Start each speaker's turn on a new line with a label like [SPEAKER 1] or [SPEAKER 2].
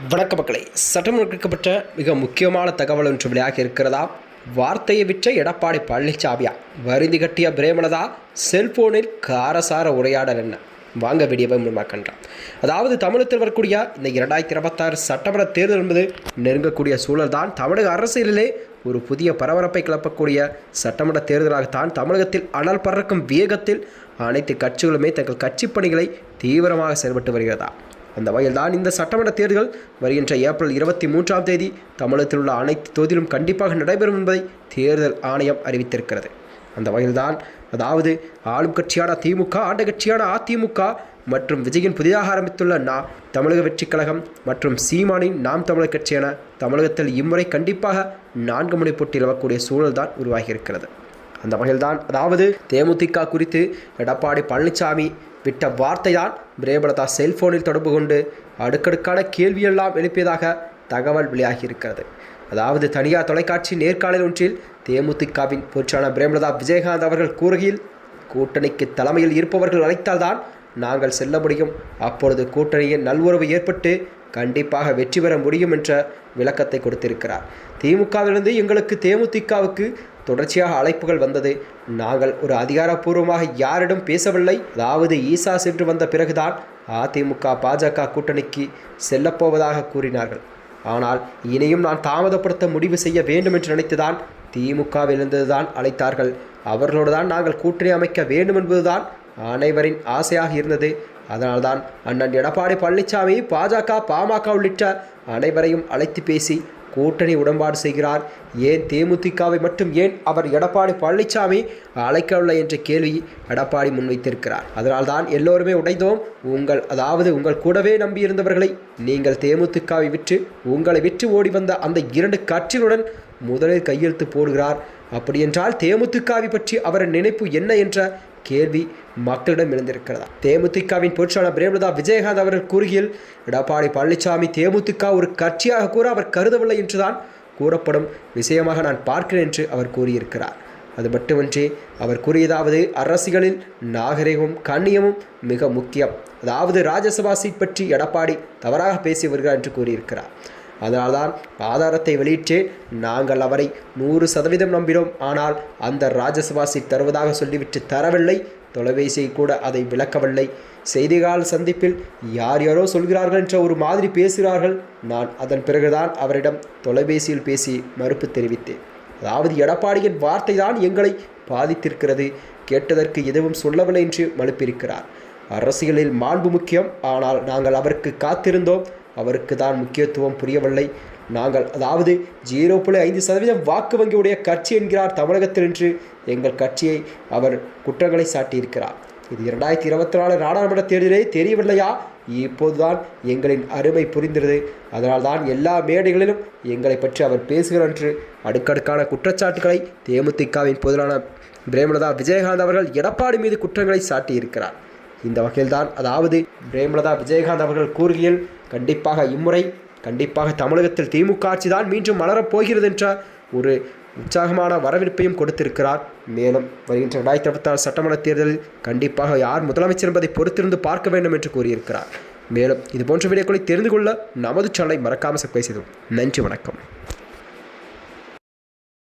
[SPEAKER 1] வணக்க மக்களை, சட்டமன்றக்கப்பட்ட மிக முக்கியமான தகவல் ஒன்று வெளியாக இருக்கிறதா? வார்த்தையை விற்ற எடப்பாடி பழனிசாமியா வருந்தி கட்டிய பிரேமலதா செல்போனில் காரசார உரையாடல் என்ன? வாங்க வீடியோவை முன்மாக்கின்றோம். அதாவது தமிழகத்தில் வரக்கூடிய இந்த 2026 சட்டமன்ற தேர்தல் என்பது நெருங்கக்கூடிய சூழல் தான் தமிழக அரசியலிலே ஒரு புதிய பரபரப்பை கிளப்பக்கூடிய சட்டமன்ற தேர்தலாகத்தான் தமிழகத்தில் அனல் பறக்கும் வேகத்தில் அனைத்து கட்சிகளுமே தங்கள் கட்சி பணிகளை தீவிரமாக செயல்பட்டு வருகிறதா. அந்த வகையில் தான் இந்த சட்டமன்ற தேர்தல் வருகின்ற ஏப்ரல் 23ஆம் தேதி தமிழகத்தில் உள்ள அனைத்து தொகுதியிலும் கண்டிப்பாக நடைபெறும் என்பதை தேர்தல் ஆணையம் அறிவித்திருக்கிறது. அந்த வகையில்தான் அதாவது ஆளும் கட்சியான திமுக, ஆண்ட கட்சியான அதிமுக மற்றும் விஜயின் புதிதாக ஆரம்பித்துள்ள தமிழக வெற்றிக் கழகம் மற்றும் சீமானின் நாம் தமிழர் கட்சியான தமிழகத்தில் இம்முறை கண்டிப்பாக 4 முனை போட்டி நிலவக்கூடிய சூழல் தான் உருவாகியிருக்கிறது. அந்த வகையில்தான் அதாவது தேமுதிக குறித்து எடப்பாடி பழனிசாமி விட்ட வார்த்தை தான் பிரேமலதா செல்போனில் தொடர்பு கொண்டு அடுக்கடுக்கான கேள்வியெல்லாம் எழுப்பியதாக தகவல் வெளியாகியிருக்கிறது. அதாவது தனியார் தொலைக்காட்சி நேர்காணல் ஒன்றில் தேமுதிகவின் பொறுப்பாளர் பிரேமலதா விஜயகாந்த் அவர்கள் கூறுகையில், கூட்டணிக்கு தலைமையில் இருப்பவர்கள் அழைத்தால்தான் நாங்கள் செல்ல முடியும், அப்பொழுது கூட்டணியின் நல்வுறவு ஏற்பட்டு கண்டிப்பாக வெற்றி பெற முடியும் என்ற விளக்கத்தை கொடுத்திருக்கிறார். திமுகவிலிருந்து எங்களுக்கு தேமுதிகவுக்கு தொடர்ச்சியாக அழைப்புகள் வந்தது. நாங்கள் ஒரு அதிகாரப்பூர்வமாக யாரிடம் பேசவில்லை. அதாவது ஈசா சென்று வந்த பிறகுதான் அதிமுக பாஜக கூட்டணிக்கு செல்லப்போவதாக கூறினார்கள். ஆனால் இனியும் நான் தாமதப்படுத்த முடிவு செய்ய வேண்டும் என்று நினைத்துதான் திமுகவிலிருந்து தான் அழைத்தார்கள். அவர்களோடு தான் நாங்கள் கூட்டணி அமைக்க வேண்டும் என்பதுதான் அனைவரின் ஆசையாக இருந்தது. அதனால்தான் அண்ணன் எடப்பாடி பழனிசாமி பாஜக, பாமக உள்ளிட்ட அனைவரையும் அழைத்து பேசி கூட்டணி உடன்பாடு செய்கிறார். ஏன் தேமுதிகவை மட்டும் ஏன் அவர் எடப்பாடி பழனிசாமி அழைக்கவில்லை என்ற கேள்வி எடப்பாடி முன்வைத்திருக்கிறார். அதனால்தான் எல்லோருமே உடைந்தோம். உங்கள் கூடவே நம்பியிருந்தவர்களை நீங்கள் தேமுதிகவை விற்று உங்களை விற்று ஓடி வந்த அந்த 2 கட்சிகளுடன் முதலில் கையெழுத்து போடுகிறார். அப்படியென்றால் தேமுதிகவை பற்றி அவரின் நினைப்பு என்ன என்ற கேள்வி மக்களிடம் எழுந்திருக்கிறதா. தேமுதிகவின் பொறுப்பாளர் பிரேமலதா விஜயகாந்த் அவர்கள் கூறுகையில், எடப்பாடி பழனிசாமி தேமுதிக ஒரு கட்சியாக கூற அவர் கருதவில்லை என்றுதான் கூறப்படும் விஷயமாக நான் பார்க்கிறேன் என்று அவர் கூறியிருக்கிறார். அது மட்டுமின்றி அவர் கூறியதாவது, அரசியலில் நாகரிகமும் கண்ணியமும் மிக முக்கியம். அதாவது ராஜ்யசபா சீட் பற்றி எடப்பாடி தவறாக பேசி வருகிறார் என்று கூறியிருக்கிறார். அதனால்தான் ஆதாரத்தை வெளியிட்டு நாங்கள் அவரை 100% நம்பினோம். ஆனால் அந்த ராஜ்யசபா சீட் தருவதாக சொல்லிவிட்டு தரவில்லை. தொலைபேசியை கூட அதை விளக்கவில்லை. செய்திகால சந்திப்பில் யாரோ சொல்கிறார்கள் என்ற ஒரு மாதிரி பேசுகிறார்கள். நான் அதன் பிறகுதான் அவரிடம் தொலைபேசியில் பேசி மறுப்பு தெரிவித்தேன். அதாவது எடப்பாடியின் வார்த்தை தான் எங்களை பாதித்திருக்கிறது, கேட்டதற்கு எதுவும் சொல்லவில்லை என்று மழுப்பியிருக்கிறார். அரசியலில் மாண்பு முக்கியம், ஆனால் நாங்கள் அவருக்கு காத்திருந்தோம். அவருக்கு தான் முக்கியத்துவம் புரியவில்லை. நாங்கள் அதாவது 0.5% வாக்கு வங்கியுடைய கட்சி என்கிறார் தமிழகத்தில் என்று எங்கள் கட்சியை அவர் குற்றங்களை சாட்டியிருக்கிறார். இது 2024 நாடாளுமன்ற தேர்தலே தெரியவில்லையா? இப்போதுதான் எங்களின் அருமை புரிந்தது. அதனால்தான் எல்லா மேடைகளிலும் எங்களை பற்றி அவர் பேசுகிறார் என்று அடுக்கடுக்கான குற்றச்சாட்டுகளை தேமுதிகவின் பொதுவான பிரேமலதா விஜயகாந்த் அவர்கள் எடப்பாடி மீது குற்றங்களை சாட்டியிருக்கிறார். இந்த வகையில்தான் அதாவது பிரேமலதா விஜயகாந்த் அவர்கள் கூறுகையில், கண்டிப்பாக இம்முறை கண்டிப்பாக தமிழகத்தில் திமுக ஆட்சி தான் மீண்டும் மலரப் போகிறது என்ற ஒரு உற்சாகமான வரவேற்பையும் கொடுத்திருக்கிறார். மேலும் வருகின்ற 2026 சட்டமன்ற தேர்தலில் கண்டிப்பாக யார் முதலமைச்சர் என்பதை பொறுத்திருந்து பார்க்க வேண்டும் என்று கூறியிருக்கிறார். மேலும் இதுபோன்ற வீடியோக்களை தெரிந்து கொள்ள நமது சேனலை மறக்காமல் சப்ஸ்கிரைப் செய்தோம். நன்றி, வணக்கம்.